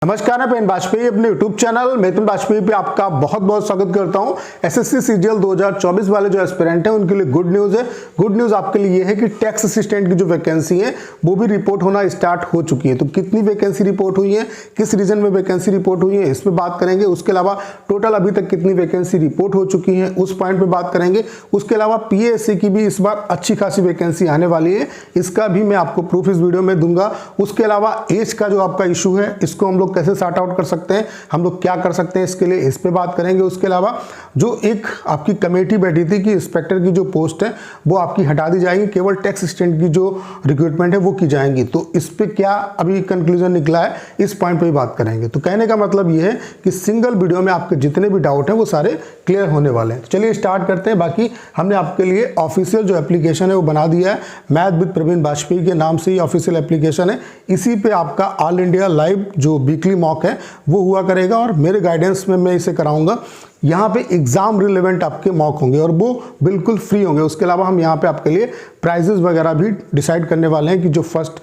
नमस्कार, मैं पेन बाजपेयी अपने यूट्यूब चैनल मिथुन बाजपेयी पे आपका बहुत बहुत स्वागत करता हूं। एसएससी सीजीएल 2024 वाले जो एस्पिरेंट हैं उनके लिए गुड न्यूज़ है। गुड न्यूज़ आपके लिए ये है कि टैक्स असिस्टेंट की जो वैकेंसी है वो भी रिपोर्ट होना स्टार्ट हो चुकी है। तो कितनी वैकेंसी रिपोर्ट हुई है, किस रीजन में वैकेंसी रिपोर्ट हुई है, इस पर बात करेंगे। उसके अलावा टोटल अभी तक कितनी वैकेंसी रिपोर्ट हो चुकी है उस पॉइंट पर बात करेंगे। उसके अलावा पीएएससी की भी इस बार अच्छी खासी वैकेंसी आने वाली है, इसका भी मैं आपको प्रूफ इस वीडियो में दूंगा। उसके अलावा एज का जो आपका इशू है इसको हम लोग कैसे सॉर्ट आउट कर सकते हैं, हम लोग क्या कर सकते हैं इसके लिए, इस पे बात करेंगे। उसके अलावा जो एक आपकी कमेटी बैठी थी कि इंस्पेक्टर की जो पोस्ट है वो आपकी हटा दी जाएगी, केवल टैक्स असिस्टेंट की जो रिक्रूटमेंट है वो की जाएंगी। तो इस पे क्या अभी कंक्लूजन निकला है, इस पॉइंट पे ही बात करेंगे। तो कहने का मतलब ये है कि सिंगल वीडियो में आपके जितने भी डाउट हैं वो सारे क्लियर होने वाले हैं। तो चलिए स्टार्ट करते हैं। बाकी हमने आपके लिए ऑफिशियल जो एप्लीकेशन है वो बना दिया है, मैथ विद प्रवीण बाजपेयी के नाम से ही ऑफिशियल एप्लीकेशन है। इसी पे आपका ऑल इंडिया लाइव जो वीकली मॉक है वो हुआ करेगा और मेरे गाइडेंस में मैं इसे कराऊंगा। यहाँ पे एग्जाम रिलेवेंट आपके मॉक होंगे और वो बिल्कुल फ्री होंगे। उसके अलावा हम यहाँ पे आपके लिए प्राइजेस वगैरह भी डिसाइड करने वाले हैं कि जो फर्स्ट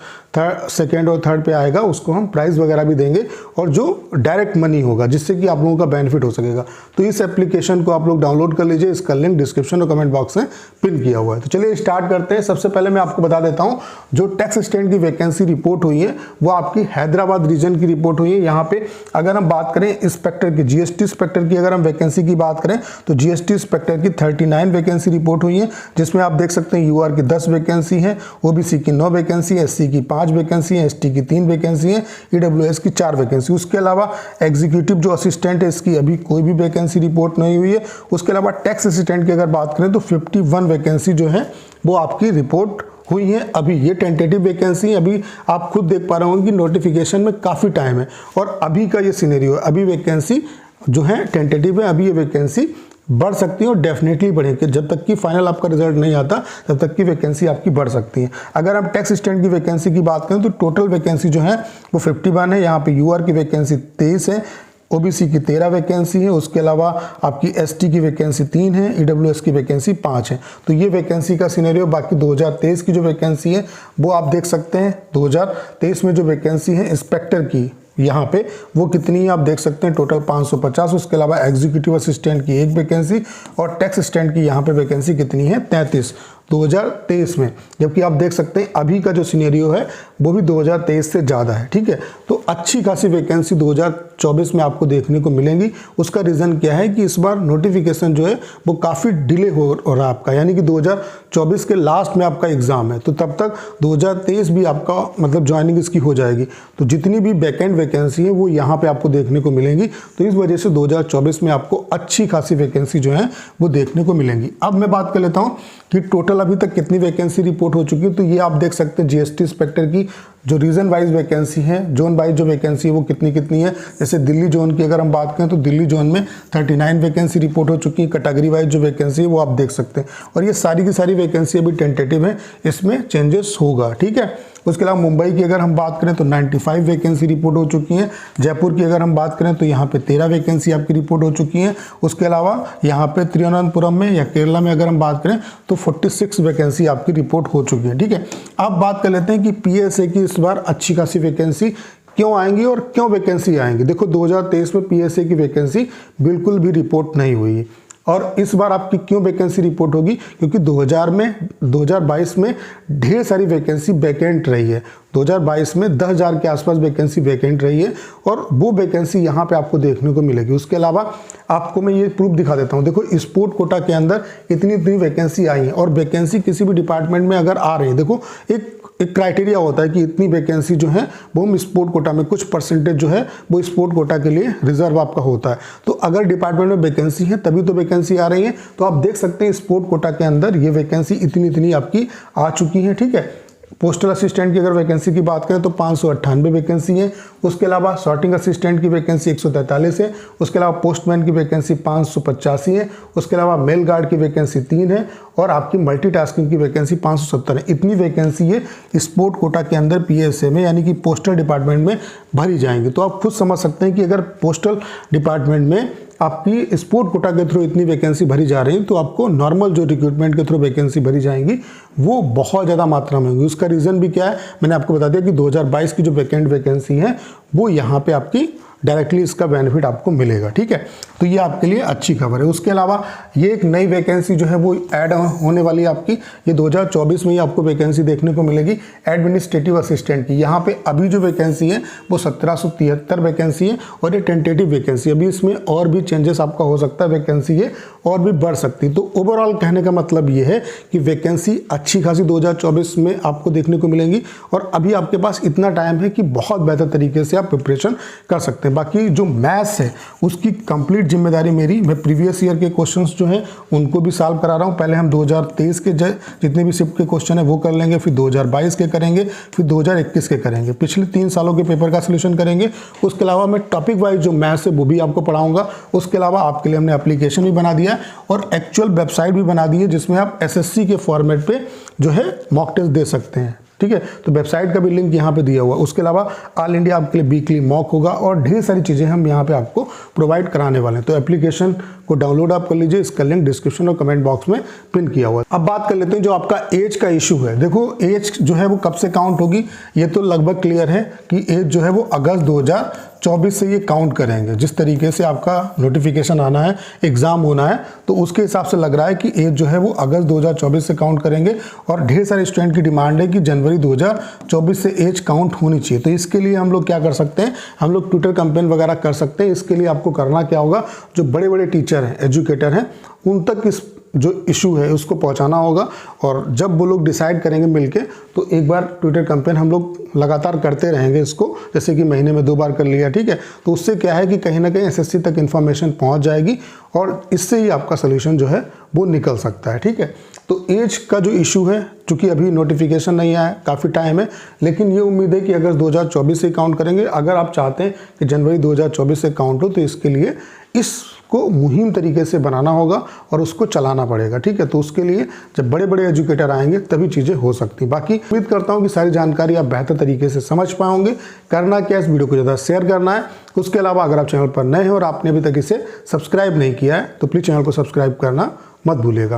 सेकेंड और थर्ड पे आएगा उसको हम प्राइस वगैरह भी देंगे और जो डायरेक्ट मनी होगा जिससे कि आप लोगों का बेनिफिट हो सकेगा। तो इस एप्लीकेशन को आप लोग डाउनलोड कर लीजिए, इसका लिंक डिस्क्रिप्शन और कमेंट बॉक्स में पिन किया हुआ है। तो चलिए स्टार्ट करते हैं। सबसे पहले मैं आपको बता देता हूँ जो टैक्स असिस्टेंट की वैकेंसी रिपोर्ट हुई है वो आपकी हैदराबाद रीजन की रिपोर्ट हुई है। यहाँ पे अगर हम बात करें इंस्पेक्टर की, जीएसटी इंस्पेक्टर की अगर हम वैकेंसी की बात करें तो जीएसटी इंस्पेक्टर की 39 वैकेंसी रिपोर्ट हुई है, जिसमें आप देख सकते हैं यूआर की 10 वैकेंसी है, ओबीसी की 9 वैकेंसी है, एससी की 5 वैकेंसी है, एसटी की 3 वैकेंसी है, ईडब्ल्यूएस की 4 वैकेंसी। उसके अलावा एग्जीक्यूटिव जो असिस्टेंट है इसकी अभी कोई भी वैकेंसी रिपोर्ट नहीं हुई है। उसके अलावा टैक्स असिस्टेंट की अगर बात करें तो 51 वैकेंसी जो है वो आपकी रिपोर्ट हुई है। अभी ये टेंटेटिव वैकेंसी, अभी आप खुद देख पा रहे होंगे कि नोटिफिकेशन में काफ़ी टाइम है और अभी का ये सिनेरियो है। अभी वैकेंसी जो है टेंटेटिव है, अभी ये वैकेंसी बढ़ सकती है और डेफिनेटली बढ़ेगी। जब तक कि फाइनल आपका रिजल्ट नहीं आता तब तक की वैकेंसी आपकी बढ़ सकती है। अगर हम टैक्स असिस्टेंट की वैकेंसी की बात करें तो टोटल वैकेंसी जो है वो 51 है। यहाँ पे यूआर की वैकेंसी 23 है, ओबीसी की 13 वैकेंसी है, उसके अलावा आपकी एसटी की वैकेंसी 3 है, ईडब्ल्यूएस की वैकेंसी 5 है। तो ये वैकेंसी का सिनेरियो। बाकी 2023 की जो वैकेंसी है वो आप देख सकते हैं। 2023 में जो वैकेंसी है इंस्पेक्टर की यहाँ पे वो कितनी है आप देख सकते हैं, टोटल 550। उसके अलावा एग्जीक्यूटिव असिस्टेंट की 1 वैकेंसी और टैक्स असिस्टेंट की यहाँ पे वैकेंसी कितनी है 33 2023 में। जबकि आप देख सकते हैं अभी का जो सिनेरियो है वो भी 2023 से ज़्यादा है। ठीक है, तो अच्छी खासी वैकेंसी 2024 में आपको देखने को मिलेंगी। उसका रीज़न क्या है कि इस बार नोटिफिकेशन जो है वो काफ़ी डिले हो रहा है आपका, यानी कि 2024 के लास्ट में आपका एग्ज़ाम है, तो तब तक 2023 भी आपका मतलब ज्वाइनिंग इसकी हो जाएगी। तो जितनी भी वैकेंट वैकेंसी है वो यहाँ पे आपको देखने को मिलेंगी। तो इस वजह से 2024 में आपको अच्छी खासी वैकेंसी जो है वो देखने को मिलेंगी। अब मैं बात कर लेता हूँ कि टोटल अभी तक कितनी वैकेंसी रिपोर्ट हो चुकी है। तो ये आप देख सकते हैं जीएसटी इंस्पेक्टर की जो रीजन वाइज वैकेंसी है, जोन वाइज जो वैकेंसी है वो कितनी कितनी है। जैसे दिल्ली जोन की अगर हम बात करें तो दिल्ली जोन में 39 वैकेंसी रिपोर्ट हो चुकी है। कैटेगरी वाइज जो वैकेंसी है वो आप देख सकते हैं और ये सारी की सारी वैकेंसी अभी टेंटेटिव है, इसमें चेंजेस होगा। ठीक है, उसके अलावा मुंबई की अगर हम बात करें तो 95 वैकेंसी रिपोर्ट हो चुकी हैं। जयपुर की अगर हम बात करें तो यहाँ पे 13 वैकेंसी आपकी रिपोर्ट हो चुकी हैं। उसके अलावा यहाँ पे तिरुवनंतपुरम में या केरला में अगर हम बात करें तो 46 वैकेंसी आपकी रिपोर्ट हो चुकी है। ठीक है, अब बात कर लेते हैं कि पीएसए की इस बार अच्छी खासी वैकेंसी क्यों आएंगी और क्यों वैकेंसी आएंगी। देखो 2023 में पीएसए की वैकेंसी बिल्कुल भी रिपोर्ट नहीं हुई है और इस बार आपकी क्यों वैकेंसी रिपोर्ट होगी, क्योंकि 2022 में ढेर सारी वैकेंसी वैकेंट रही है। 2022 में 10,000 के आसपास वैकेंसी वैकेंट रही है और वो वैकेंसी यहाँ पे आपको देखने को मिलेगी। उसके अलावा आपको मैं ये प्रूफ दिखा देता हूँ। देखो स्पोर्ट कोटा के अंदर इतनी वैकेंसी आई है और वैकेंसी किसी भी डिपार्टमेंट में अगर आ रही है, देखो एक क्राइटेरिया होता है कि इतनी वैकेंसी जो है वो हम स्पोर्ट कोटा में, कुछ परसेंटेज जो है वो स्पोर्ट कोटा के लिए रिजर्व आपका होता है। तो अगर डिपार्टमेंट में वैकेंसी है तभी तो वैकेंसी आ रही है। तो आप देख सकते हैं स्पोर्ट कोटा के अंदर ये वैकेंसी इतनी आपकी आ चुकी है। ठीक है, पोस्टल असिस्टेंट की अगर वैकेंसी की बात करें तो 598 वैकेंसी है। उसके अलावा सॉर्टिंग असिस्टेंट की वैकेंसी 143 है। उसके अलावा पोस्टमैन की वैकेंसी 585 है। उसके अलावा मेल गार्ड की वैकेंसी 3 है और आपकी मल्टीटास्किंग की वैकेंसी 570 है। इतनी वैकेंसी है स्पोर्ट कोटा के अंदर पीएसए में, यानी कि पोस्टल डिपार्टमेंट में भरी जाएंगी। तो आप खुद समझ सकते हैं कि अगर पोस्टल डिपार्टमेंट में आपकी स्पोर्ट कोटा के थ्रू इतनी वैकेंसी भरी जा रही है, तो आपको नॉर्मल जो रिक्रूटमेंट के थ्रू वैकेंसी भरी जाएंगी वो बहुत ज़्यादा मात्रा में होगी। उसका रीज़न भी क्या है, मैंने आपको बता दिया कि 2022 की जो वैकेंसी है वो यहाँ पे आपकी डायरेक्टली इसका बेनिफिट आपको मिलेगा। ठीक है, तो ये आपके लिए अच्छी खबर है। उसके अलावा ये एक नई वैकेंसी जो है वो ऐड होने वाली है आपकी, ये 2024 में ही आपको वैकेंसी देखने को मिलेगी एडमिनिस्ट्रेटिव असिस्टेंट की। यहाँ पे अभी जो वैकेंसी है वो 1773 वैकेंसी है और ये टेंटेटिव वैकेंसी। अभी इसमें और भी चेंजेस आपका हो सकता है, वैकेंसी ये और भी बढ़ सकती है। तो ओवरऑल कहने का मतलब ये है कि वैकेंसी अच्छी खासी 2024 में आपको देखने को मिलेंगी और अभी आपके पास इतना टाइम है कि बहुत बेहतर तरीके से आप प्रिपरेशन कर सकते हैं। बाकी जो मैथ्स है उसकी कंप्लीट जिम्मेदारी मेरी, मैं प्रीवियस ईयर के क्वेश्चंस जो हैं उनको भी सॉल्व करा रहा हूँ। पहले हम 2023 के जितने भी शिफ्ट के क्वेश्चन है वो कर लेंगे, फिर 2022 के करेंगे, फिर 2021 के करेंगे, पिछले 3 सालों के पेपर का सोल्यूशन करेंगे। उसके अलावा मैं टॉपिक वाइज जो मैथ्स है वो भी आपको पढ़ाऊंगा। उसके अलावा आपके लिए हमने एप्लीकेशन भी बना दिया है और एक्चुअल वेबसाइट भी बना दी है जिसमें आप SSC के फॉर्मेट पे जो है मॉक टेस्ट दे सकते हैं। ठीक है, तो वेबसाइट का भी लिंक यहाँ पे दिया हुआ है। उसके अलावा ऑल इंडिया आपके लिए वीकली मॉक होगा और ढेर सारी चीज़ें हम यहाँ पे आपको प्रोवाइड कराने वाले हैं। तो एप्लीकेशन को डाउनलोड आप कर लीजिए, इसका लिंक डिस्क्रिप्शन और कमेंट बॉक्स में पिन किया हुआ है। अब बात कर लेते हैं जो आपका एज का इशू है। देखो एज जो है वो कब से काउंट होगी, ये तो लगभग क्लियर है कि एज जो है वो अगस्त 2024 से ये काउंट करेंगे। जिस तरीके से आपका नोटिफिकेशन आना है, एग्जाम होना है, तो उसके हिसाब से लग रहा है कि एज जो है वो अगस्त 2024 से काउंट करेंगे। और ढेर सारे स्टूडेंट की डिमांड है कि जनवरी 2024 से एज काउंट होनी चाहिए। तो इसके लिए हम लोग क्या कर सकते हैं, हम लोग ट्विटर कैंपेन वगैरह कर सकते हैं। इसके लिए आपको करना क्या होगा, जो बड़े बड़े टीचर हैं, एजुकेटर हैं, उन तक इस जो इशू है उसको पहुंचाना होगा। और जब वो लोग डिसाइड करेंगे मिलके, तो एक बार ट्विटर कैंपेन हम लोग लगातार करते रहेंगे इसको, जैसे कि महीने में 2 बार कर लिया। ठीक है, तो उससे क्या है कि कहीं ना कहीं SSC तक इन्फॉर्मेशन पहुंच जाएगी और इससे ही आपका सोल्यूशन जो है वो निकल सकता है। ठीक है, तो एज का जो इशू है, चूंकि अभी नोटिफिकेशन नहीं आया, काफ़ी टाइम है, लेकिन ये उम्मीद है कि अगस्त 2024 से काउंट करेंगे। अगर आप चाहते हैं कि जनवरी 2024 से काउंट हो, तो इसके लिए इसको मुहिम तरीके से बनाना होगा और उसको चलाना पड़ेगा। ठीक है, तो उसके लिए जब बड़े बड़े एजुकेटर आएंगे तभी चीज़ें हो सकती। बाकी उम्मीद करता हूँ कि सारी जानकारी आप बेहतर तरीके से समझ पाओगे। करना क्या, इस वीडियो को ज़्यादा शेयर करना है। उसके अलावा अगर आप चैनल पर नए हैं और आपने अभी तक इसे सब्सक्राइब नहीं किया है, तो प्लीज़ चैनल को सब्सक्राइब करना मत भूलिएगा।